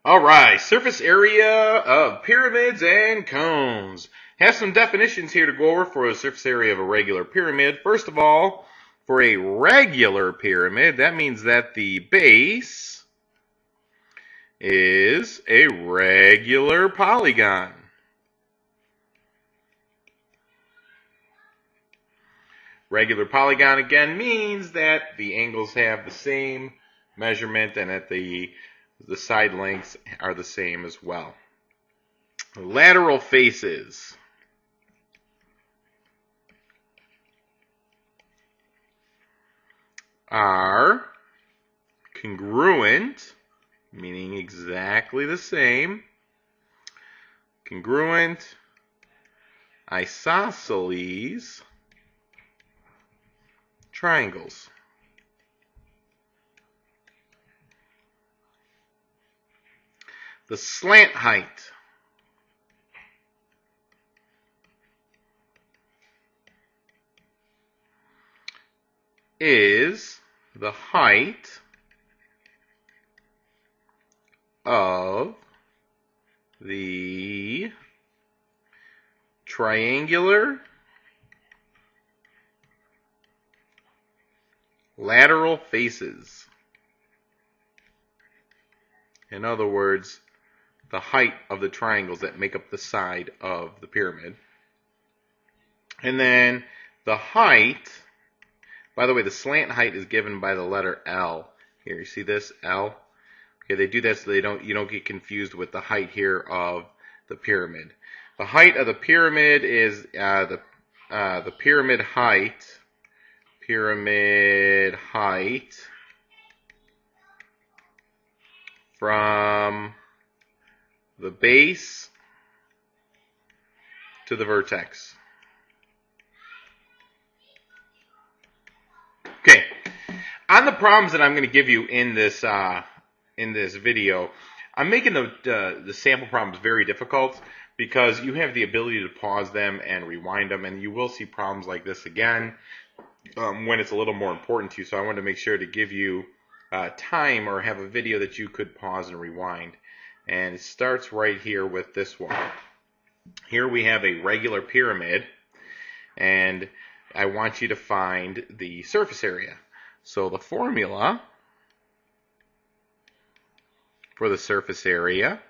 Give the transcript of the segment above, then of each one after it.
Alright, surface area of pyramids and cones. Have some definitions here to go over for the surface area of a regular pyramid. First of all, for a regular pyramid, that means that the base is a regular polygon. Regular polygon again means that the angles have the same measurement and that the side lengths are the same as well. Lateral faces. Are congruent, meaning exactly the same. Congruent isosceles triangles. The slant height is the height of the triangular lateral faces. In other words, the height of the triangles that make up the side of the pyramid. And then the height, by the way, the slant height is given by the letter L. Here, you see this, L? Okay, they do that so you don't get confused with the height here of the pyramid. The height of the pyramid is the pyramid height. Pyramid height from the base to the vertex. Okay, on the problems that I'm going to give you in this video, I'm making the sample problems very difficult because you have the ability to pause them and rewind them, and you will see problems like this again when it's a little more important to you. So I wanted to make sure to give you time or have a video that you could pause and rewind. And it starts right here with this one. Here we have a regular pyramid, and I want you to find the surface area. So the formula for the surface area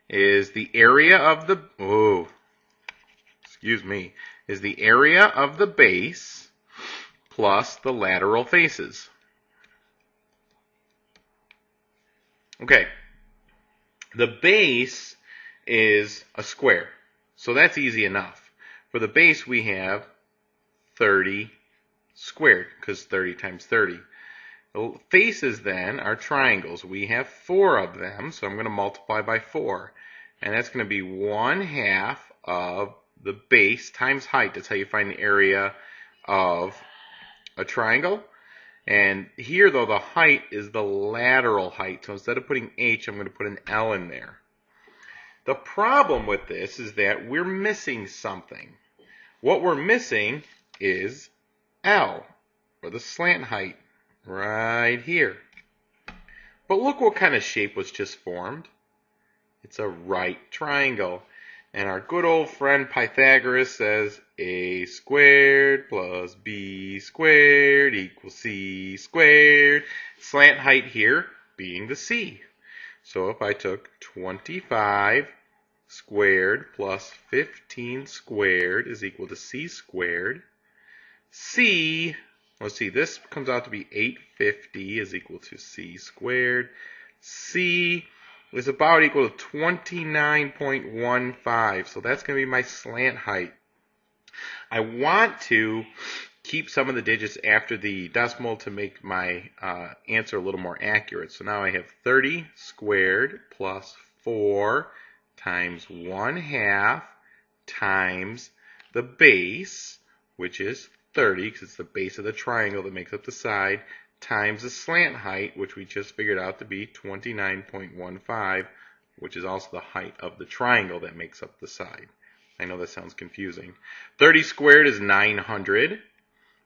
is the area of the is the area of the base plus the lateral faces. Okay, the base is a square, so that's easy enough. For the base, we have 30 squared, because 30 times 30. The faces, then, are triangles. We have 4 of them, so I'm going to multiply by 4. And that's going to be 1/2 of the base times height. That's how you find the area of a triangle. And here, though, the height is the lateral height. So instead of putting H, I'm going to put an L in there. The problem with this is that we're missing something. What we're missing is L, or the slant height, right here. But look what kind of shape was just formed. It's a right triangle. And our good old friend Pythagoras says a squared plus b squared equals c squared. Slant height here being the c. So if I took 25 squared plus 15 squared is equal to c squared, c, let's see, this comes out to be 850 is equal to c squared. C is about equal to 29.15. So that's going to be my slant height. I want to keep some of the digits after the decimal to make my answer a little more accurate. So now I have 30 squared plus 4 times 1/2 times the base, which is 30, because it's the base of the triangle that makes up the side, times the slant height, which we just figured out to be 29.15, which is also the height of the triangle that makes up the side. I know that sounds confusing. 30 squared is 900.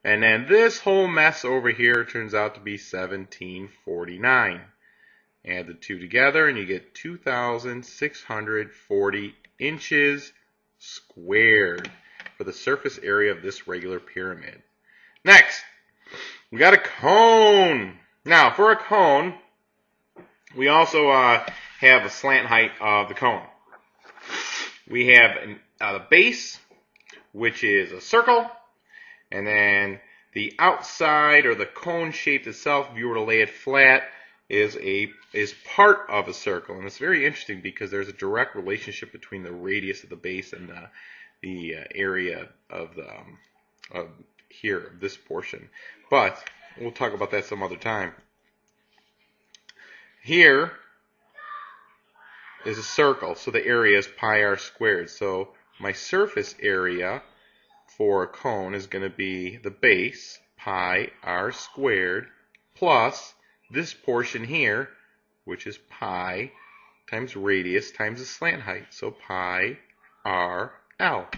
And then this whole mess over here turns out to be 1749. Add the two together and you get 2,640 inches squared for the surface area of this regular pyramid. Next, we got a cone. Now, for a cone, we also have a slant height of the cone. We have the base, which is a circle, and then the outside or the cone shape itself, if you were to lay it flat, is part of a circle. And it's very interesting because there's a direct relationship between the radius of the base and the area of this portion. But we'll talk about that some other time. Here is a circle, so the area is pi r squared. So my surface area for a cone is going to be the base, pi r squared, plus this portion here, which is pi times radius times the slant height, so pi r l.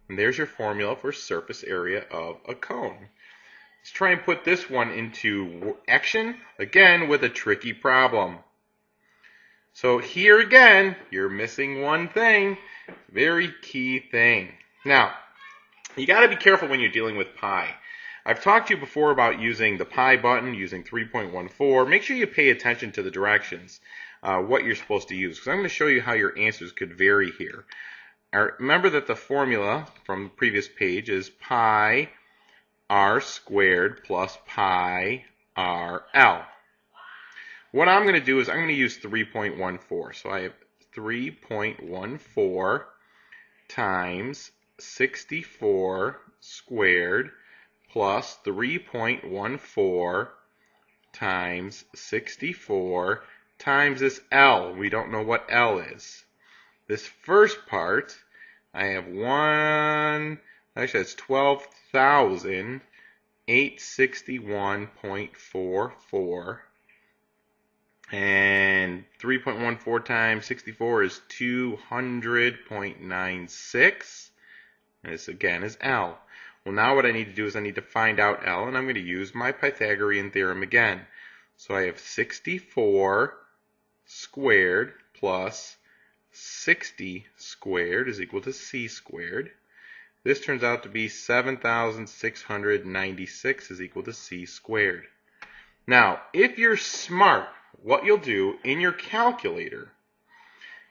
And there's your formula for surface area of a cone. Let's try and put this one into action, again with a tricky problem. So here again, you're missing one thing, very key thing. Now, you got to be careful when you're dealing with pi. I've talked to you before about using the pi button, using 3.14. Make sure you pay attention to the directions, what you're supposed to use, because I'm going to show you how your answers could vary here. Remember that the formula from the previous page is pi r squared plus pi r l. What I'm going to do is I'm going to use 3.14. So I have 3.14 times 64 squared plus 3.14 times 64 times this L. We don't know what L is. This first part, I have that's 12,861.44. And 3.14 times 64 is 200.96. And this again is L. Well, now what I need to do is I need to find out L, and I'm going to use my Pythagorean theorem again. So I have 64 squared plus 60 squared is equal to c squared. This turns out to be 7,696 is equal to c squared. Now, if you're smart, what you'll do in your calculator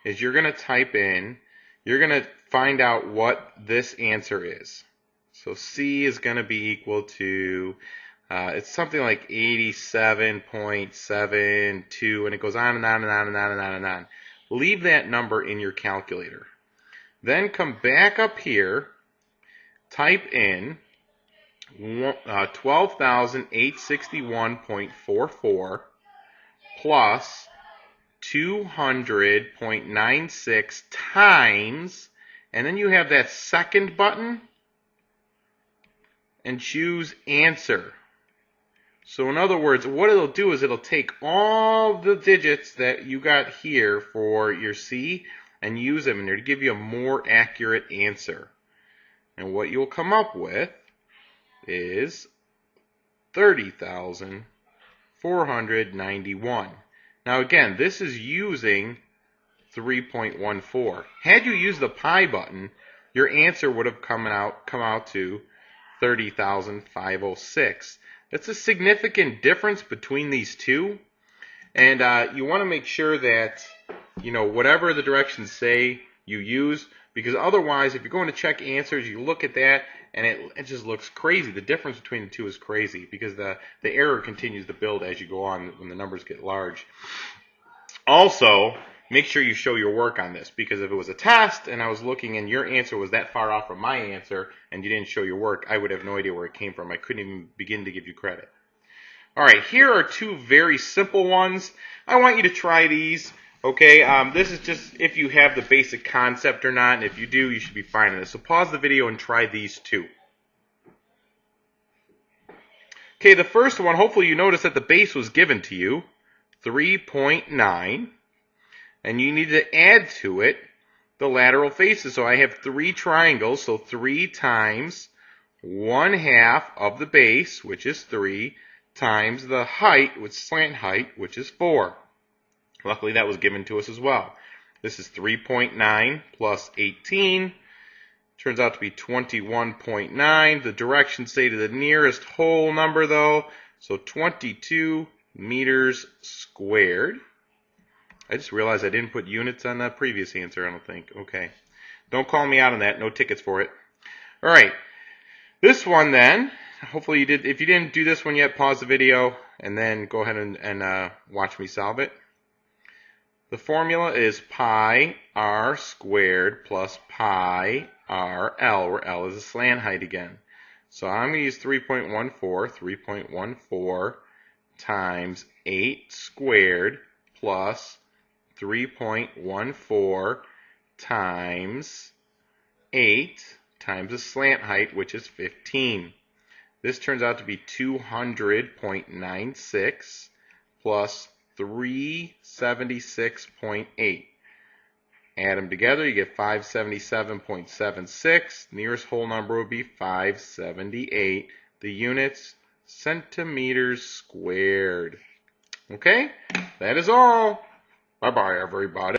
is you're going to type in, you're going to find out what this answer is. So C is going to be equal to, it's something like 87.72, and it goes on and on and on and on and on and on. Leave that number in your calculator. Then come back up here, type in 12,861.44 plus 200.96 times, and then you have that second button, and choose answer. So in other words, what it'll do is it'll take all the digits that you got here for your C and use them in there to give you a more accurate answer. And what you'll come up with is 30,491. Now again, this is using 3.14. Had you used the pi button, your answer would have come out to 30,506. That's a significant difference between these two, and you want to make sure that whatever the directions say you use, because otherwise, if you're going to check answers, you look at that and it just looks crazy. The difference between the two is crazy because the error continues to build as you go on when the numbers get large. Also, make sure you show your work on this, because if it was a test and I was looking and your answer was that far off from my answer and you didn't show your work, I would have no idea where it came from. I couldn't even begin to give you credit. All right, here are two very simple ones. I want you to try these. Okay, this is just if you have the basic concept or not, and if you do, you should be fine in this. So pause the video and try these two. Okay, the first one, hopefully you notice that the base was given to you, 3.9. And you need to add to it the lateral faces. So I have three triangles, so 3 times 1/2 of the base, which is 3, times the height, with slant height, which is 4. Luckily, that was given to us as well. This is 3.9 plus 18. Turns out to be 21.9. The directions say to the nearest whole number, though. So 22 meters squared. I just realized I didn't put units on the previous answer, I don't think. Okay. Don't call me out on that. No tickets for it. All right. This one then, hopefully you did. If you didn't do this one yet, pause the video and then go ahead and watch me solve it. The formula is pi r squared plus pi r L, where L is a slant height again. So I'm going to use 3.14 times 8 squared plus 3.14 times 8 times the slant height, which is 15. This turns out to be 200.96 plus 376.8. Add them together, you get 577.76. Nearest whole number would be 578. The units, centimeters squared. Okay, that is all. Bye-bye, everybody.